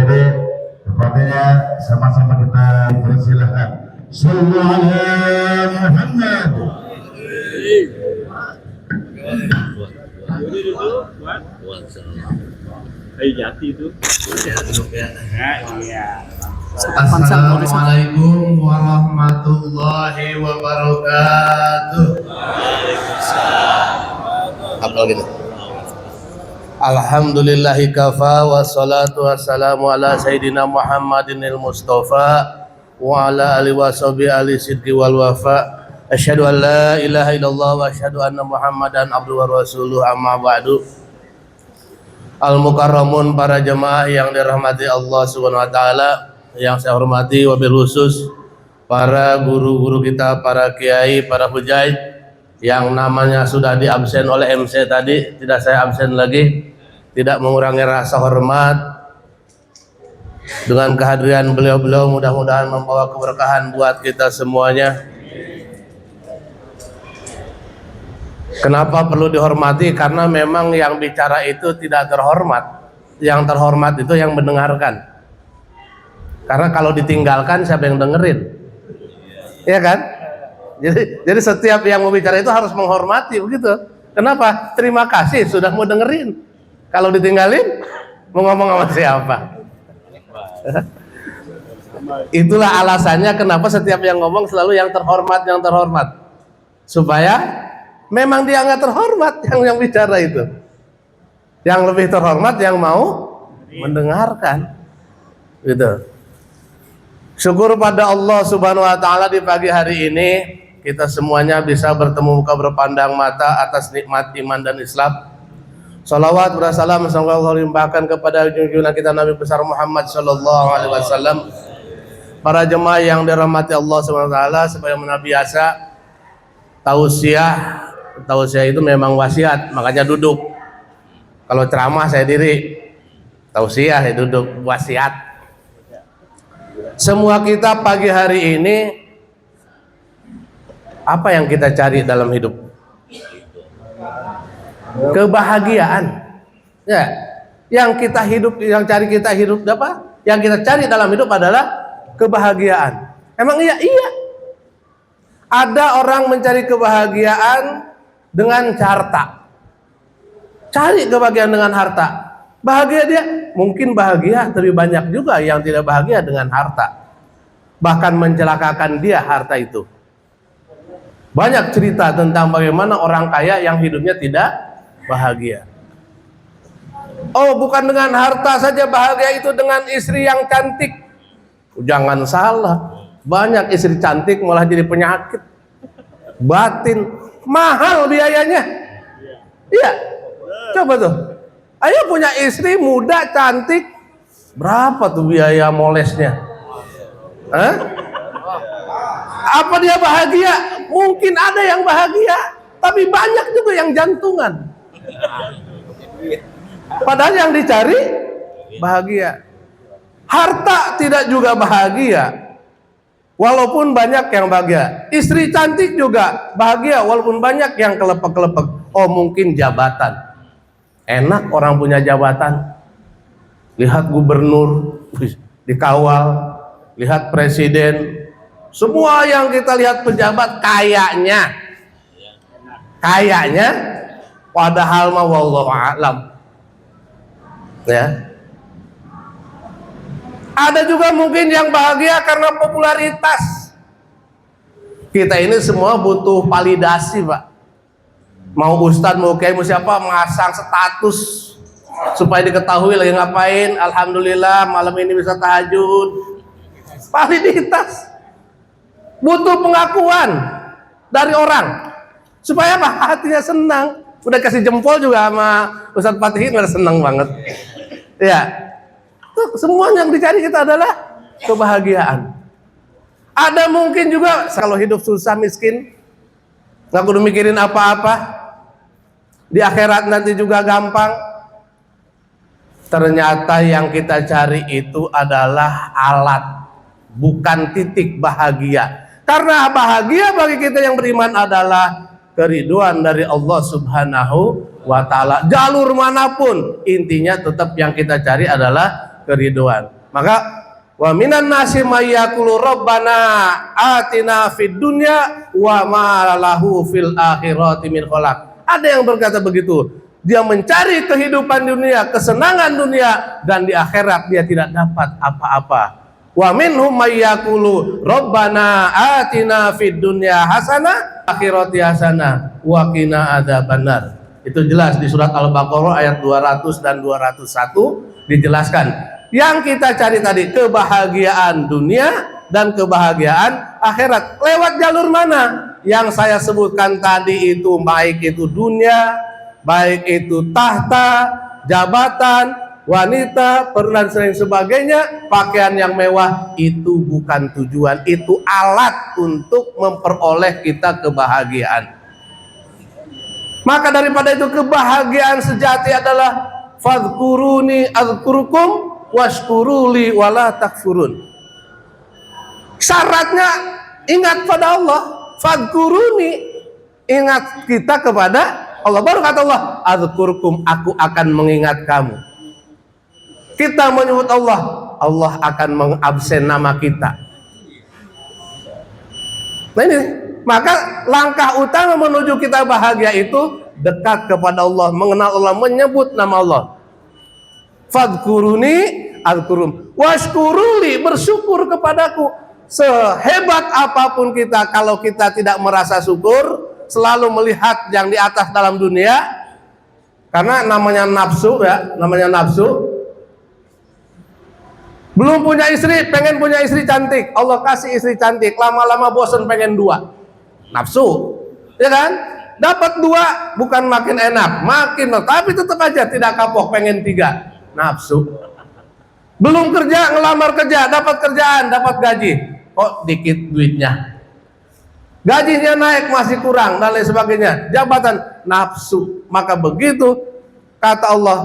Jadi tepatnya sama-sama kita persilahkan. Sallu ala Muhammad. Jati itu. Assalamualaikum warahmatullahi wabarakatuh. Apa gitu? Alhamdulillahi kafa wassalatu wassalamu ala sayyidina Muhammadinil Mustafa wa ala alihi wa sahbihi ali sidqi wal wafa. Asyhadu an la ilaha illallah wa asyhadu anna Muhammadan abduhu wa rasuluh, amma ba'du. Al-mukarramun, para jemaah yang dirahmati Allah Subhanahu wa taala, yang saya hormati wabil khusus para guru-guru kita, para kiai, para hujaid yang namanya sudah diabsen oleh MC tadi, tidak saya absen lagi. Tidak mengurangi rasa hormat dengan kehadiran beliau-beliau, mudah-mudahan membawa keberkahan buat kita semuanya. Kenapa perlu dihormati? Karena memang yang bicara itu tidak terhormat. Yang terhormat itu yang mendengarkan. Karena kalau ditinggalkan siapa yang dengerin? Iya kan? Jadi setiap yang mau bicara itu harus menghormati, begitu. Kenapa? Terima kasih sudah mau dengerin. Kalau ditinggalin, mau ngomong sama siapa? Itulah alasannya kenapa setiap yang ngomong selalu yang terhormat, yang terhormat. Supaya memang dia nggak terhormat yang bicara itu. Yang lebih terhormat yang mau mendengarkan. Gitu. Syukur pada Allah Subhanahu wa taala di pagi hari ini kita semuanya bisa bertemu muka berpandang mata atas nikmat iman dan Islam. Salawat bersalam semoga Allah limpahkan kepada junjungan kita Nabi besar Muhammad sallallahu alaihi wasallam. Para jemaah yang dirahmati Allah Subhanahu wa taala, sebagaimana biasa tausiah itu memang wasiat, makanya duduk. Kalau ceramah saya diri, tausiah saya duduk, wasiat. Semua kita pagi hari ini apa yang kita cari dalam hidup? Kebahagiaan. Ya, yang kita hidup, yang cari kita hidup apa? Yang kita cari dalam hidup adalah kebahagiaan. Emang iya? Iya. Ada orang mencari kebahagiaan dengan harta. Cari kebahagiaan dengan harta. Bahagia dia? Mungkin bahagia, tapi banyak juga yang tidak bahagia dengan harta. Bahkan mencelakakan dia harta itu. Banyak cerita tentang bagaimana orang kaya yang hidupnya tidak bahagia. Oh, bukan dengan harta saja bahagia, itu dengan istri yang cantik. Jangan salah, banyak istri cantik malah jadi penyakit batin, mahal biayanya. Iya, coba tuh, ayo punya istri muda cantik, berapa tuh biaya molesnya? Hah? Apa dia bahagia? Mungkin ada yang bahagia, tapi banyak juga yang jantungan. Padahal yang dicari bahagia. Harta tidak juga bahagia, walaupun banyak yang bahagia. Istri cantik juga bahagia, walaupun banyak yang kelepek-kelepek. Oh, mungkin jabatan. Enak orang punya jabatan. Lihat gubernur dikawal, lihat presiden. Semua yang kita lihat pejabat kayaknya, padahal mah wallahu a'lam. Ya. Ada juga mungkin yang bahagia karena popularitas. Kita ini semua butuh validasi, Pak. Mau ustadz, mau kiai, mau siapa, masang status supaya diketahui lagi ngapain. Alhamdulillah malam ini bisa tahajud. Validitas. Butuh pengakuan dari orang. Supaya apa? Hatinya senang. Udah kasih jempol juga sama Ustadz Fatihin, udah senang banget. Ya. Semua yang dicari kita adalah kebahagiaan. Ada mungkin juga kalau hidup susah miskin, nggak kudu mikirin apa-apa, di akhirat nanti juga gampang. Ternyata yang kita cari itu adalah alat, bukan titik bahagia. Karena bahagia bagi kita yang beriman adalah keriduan dari Allah Subhanahu wa ta'ala. Jalur manapun, intinya tetap yang kita cari adalah keriduan. Maka wa minan nasi may yaqulu rabbana atina fid dunya wa ma lahu fil akhirati min khalaq. Ada yang berkata begitu. Dia mencari kehidupan dunia, kesenangan dunia, dan di akhirat dia tidak dapat apa-apa. Wa minhum may yaqulu rabbana atina fid dunya hasanah akhirati hasanah wa qina adzabannar. Itu jelas di surat Al-Baqarah ayat 200 dan 201 dijelaskan. Yang kita cari tadi kebahagiaan dunia dan kebahagiaan akhirat lewat jalur mana? Yang saya sebutkan tadi itu, baik itu dunia, baik itu tahta, jabatan, wanita, dan lain sebagainya, pakaian yang mewah, itu bukan tujuan, itu alat untuk memperoleh kita kebahagiaan. Maka daripada itu kebahagiaan sejati adalah fadhkuruni adzkurukum washkuruli wala takfurun. Syaratnya ingat pada Allah, fadhkuruni, ingat kita kepada Allah. Baru kata Allah, adzkurukum, aku akan mengingat kamu. Kita menyebut Allah, Allah akan mengabsen nama kita. Nah ini, maka langkah utama menuju kita bahagia itu dekat kepada Allah, mengenal Allah, menyebut nama Allah. Fadhkuruni adzkurum washkuruli, bersyukur kepadaku. Sehebat apapun kita, kalau kita tidak merasa syukur, selalu melihat yang di atas dalam dunia, karena namanya nafsu ya, namanya nafsu. Belum punya istri, pengen punya istri cantik, Allah kasih istri cantik, lama-lama bosan pengen dua. Nafsu, ya kan? Dapat dua, bukan makin enak, makin, tapi tetap aja tidak kapok, pengen tiga. Nafsu. Belum kerja, ngelamar kerja, dapat kerjaan, dapat gaji, kok dikit duitnya, gajinya naik masih kurang, dan lain sebagainya. Jabatan, nafsu. Maka begitu kata Allah,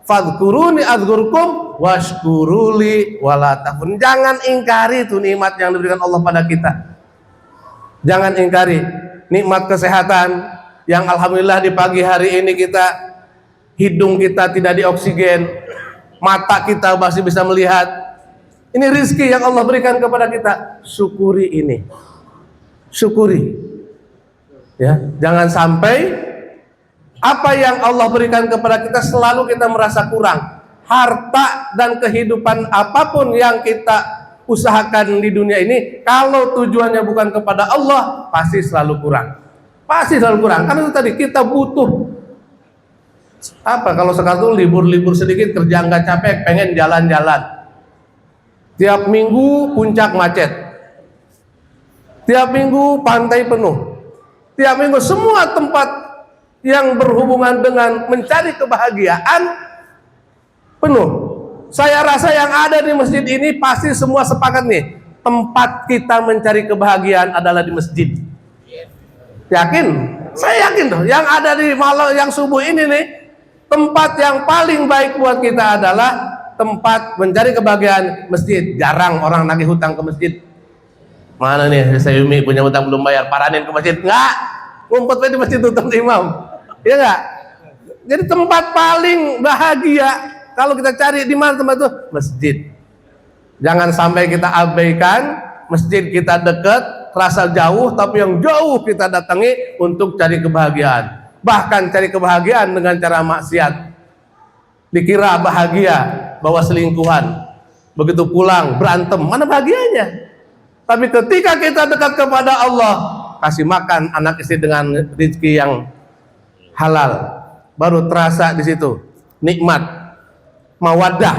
fadhkuruni adzkurkum washkuruli wala takfurun. Jangan ingkari itu nikmat yang diberikan Allah pada kita. Jangan ingkari nikmat kesehatan yang alhamdulillah di pagi hari ini kita, hidung kita tidak dioksigen, mata kita masih bisa melihat. Ini rizki yang Allah berikan kepada kita. Syukuri ini, syukuri ya. Jangan sampai apa yang Allah berikan kepada kita selalu kita merasa kurang. Harta dan kehidupan apapun yang kita usahakan di dunia ini, kalau tujuannya bukan kepada Allah, pasti selalu kurang. Pasti selalu kurang. Karena itu tadi, kita butuh apa? Kalau sekarang tuh libur-libur sedikit, kerja nggak capek, pengen jalan-jalan. Tiap minggu puncak macet, tiap minggu pantai penuh, tiap minggu semua tempat yang berhubungan dengan mencari kebahagiaan penuh. Saya rasa yang ada di masjid ini pasti semua sepakat nih, tempat kita mencari kebahagiaan adalah di masjid. Yakin? Saya yakin tuh, yang ada di malam yang subuh ini nih, tempat yang paling baik buat kita adalah tempat mencari kebahagiaan masjid. Jarang orang nagih hutang ke masjid. Mana nih, saya Yumi punya hutang belum bayar, paranin ke masjid? Enggak, ngumpet di masjid hutang imam. Iya enggak? Jadi tempat paling bahagia kalau kita cari di mana tempat itu? Masjid. Jangan sampai kita abaikan masjid kita dekat, terasa jauh, tapi yang jauh kita datangi untuk cari kebahagiaan. Bahkan cari kebahagiaan dengan cara maksiat. Dikira bahagia bawa selingkuhan, begitu pulang berantem, mana bahagianya? Tapi ketika kita dekat kepada Allah, kasih makan anak istri dengan rezeki yang halal, baru terasa di situ nikmat. Mawaddah,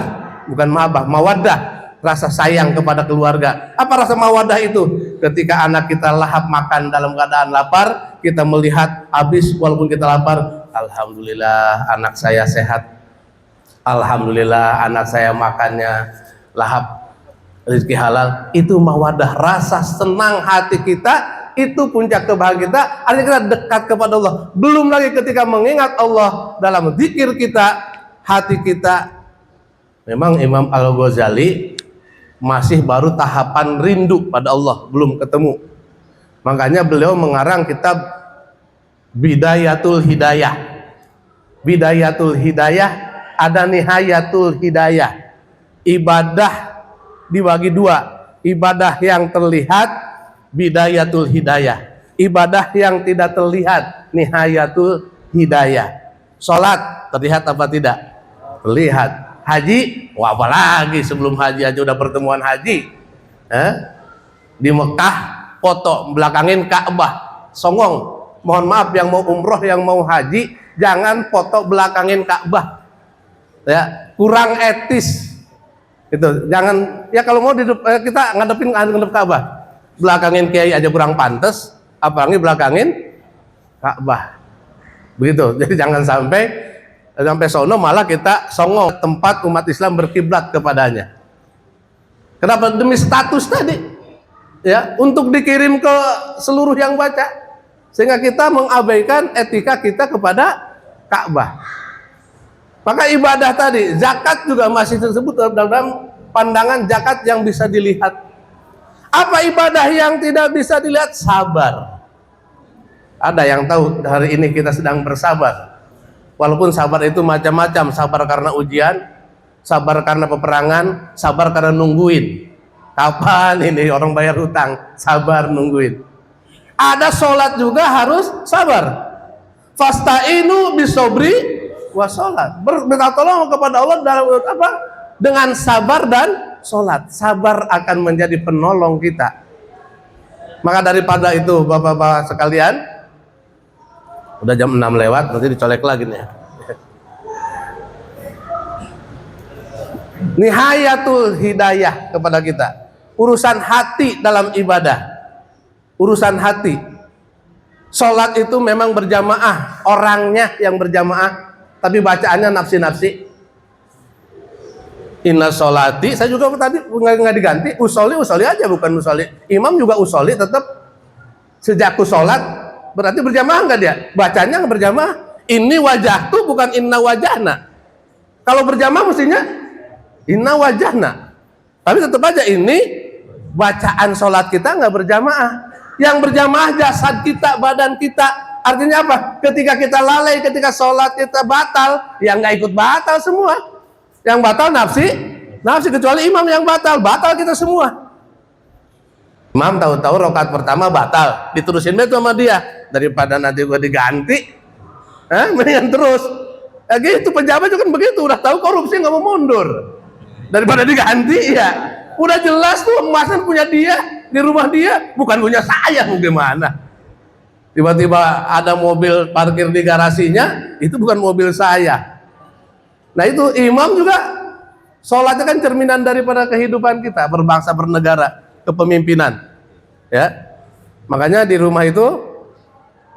bukan mahabbah, mawaddah, rasa sayang kepada keluarga. Apa rasa mawaddah itu? Ketika anak kita lahap makan dalam keadaan lapar, kita melihat habis walaupun kita lapar, alhamdulillah anak saya sehat, alhamdulillah anak saya makannya lahap, rezeki halal. Itu mawaddah, rasa senang hati kita, itu puncak kebahagiaan kita. Artinya kita dekat kepada Allah. Belum lagi ketika mengingat Allah dalam zikir kita, hati kita. Memang Imam Al-Ghazali masih baru tahapan rindu pada Allah, belum ketemu. Makanya beliau mengarang kitab Bidayatul Hidayah. Bidayatul Hidayah, ada Nihayatul Hidayah. Ibadah dibagi dua. Ibadah yang terlihat, bidayatul hidayah. Ibadah yang tidak terlihat, nihayatul hidayah. Sholat terlihat apa tidak? Terlihat. Haji, wah apalagi sebelum haji aja udah pertemuan haji. Di Mekah foto belakangin Ka'bah, songong. Mohon maaf yang mau umroh, yang mau haji, jangan foto belakangin Ka'bah. Ya, kurang etis. Itu jangan, ya kalau mau kita ngadep Ka'bah, belakangin kiai aja kurang pantas, apalagi belakangin Ka'bah. Begitu. Jadi jangan sampai sono malah kita songong tempat umat Islam berkiblat kepadanya. Kenapa? Demi status tadi. Ya, untuk dikirim ke seluruh yang baca. Sehingga kita mengabaikan etika kita kepada Ka'bah. Maka ibadah tadi, zakat juga masih tersebut dalam pandangan zakat yang bisa dilihat. Apa ibadah yang tidak bisa dilihat? Sabar. Ada yang tahu hari ini kita sedang bersabar. Walaupun sabar itu macam-macam, sabar karena ujian, sabar karena peperangan, sabar karena nungguin. Kapan ini orang bayar hutang? Sabar nungguin. Ada sholat juga harus sabar. Fasta'inu bisobri wa sholat. Minta tolong kepada Allah dalam apa? Dengan sabar dan sholat. Sabar akan menjadi penolong kita. Maka daripada itu bapak-bapak sekalian, udah jam 6 lewat, nanti dicolek lagi nih. Nihayatul hidayah kepada kita. Urusan hati dalam ibadah. Urusan hati. Sholat itu memang berjamaah, orangnya yang berjamaah, tapi bacaannya nafsi-nafsi. Inna sholati, saya juga tadi nggak diganti, usoli aja, bukan usoli. Imam juga usoli tetap. Sejak sholat berarti berjamaah nggak dia? Bacanya nggak berjamaah. Ini wajah tuh bukan inna wajahna. Kalau berjamaah mestinya inna wajahna. Tapi tetap aja ini bacaan sholat kita nggak berjamaah. Yang berjamaah jasad kita, badan kita. Artinya apa? Ketika kita lalai, ketika sholat kita batal, yang nggak ikut batal semua. Yang batal nafsi, kecuali imam yang batal kita semua. Imam tahu-tahu rakaat pertama batal, diterusin itu sama dia. Daripada nanti gua diganti, mendingan terus. Ya gitu, pejabat juga kan begitu, udah tahu korupsi nggak mau mundur. Daripada diganti ya, udah jelas tuh emasnya punya dia, di rumah dia, bukan punya saya, bagaimana? Tiba-tiba ada mobil parkir di garasinya, itu bukan mobil saya. Nah itu imam juga, sholatnya kan cerminan daripada kehidupan kita, berbangsa, bernegara, kepemimpinan. Ya, makanya di rumah itu,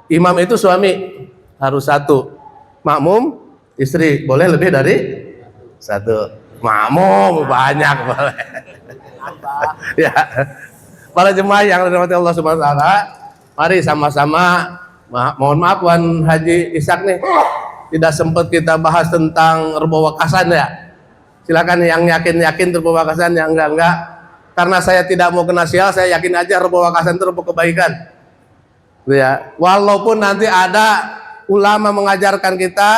imam itu suami, harus satu. Makmum, istri, boleh lebih dari satu. Makmum, banyak boleh. Ya, para jemaah yang dirahmati Allah Subhanahu wa taala, mari sama-sama, mohon maaf Wan Haji Ishak nih, tidak sempat kita bahas tentang Rebo Wakasan ya. Silakan yang yakin Rebo Wakasan, yang enggak. Karena saya tidak mau kena sial, saya yakin aja Rebo Wakasan itu Rebo kebaikan. Ya, walaupun nanti ada ulama mengajarkan kita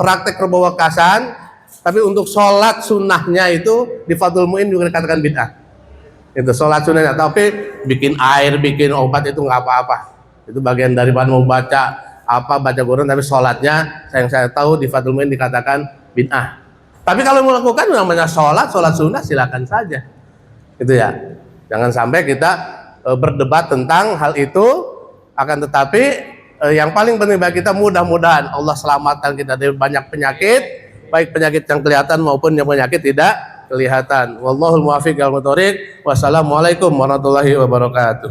praktek Rebo Wakasan, tapi untuk sholat sunnahnya itu di Fathul Muin juga dikatakan bid'ah. Itu sholat sunnahnya, tapi bikin air, bikin obat itu nggak apa-apa. Itu bagian daripada mau baca Quran, tapi sholatnya yang saya tahu di Fathul Muin dikatakan bid'ah. Tapi kalau melakukan namanya sholat sunnah, silakan saja. Itu ya. Jangan sampai kita berdebat tentang hal itu. Akan tetapi yang paling penting bagi kita, mudah-mudahan Allah selamatkan kita dari banyak penyakit, baik penyakit yang kelihatan maupun yang penyakit tidak kelihatan. Wallahul muwaffiq wal muthoriq. Wassalamualaikum warahmatullahi wabarakatuh.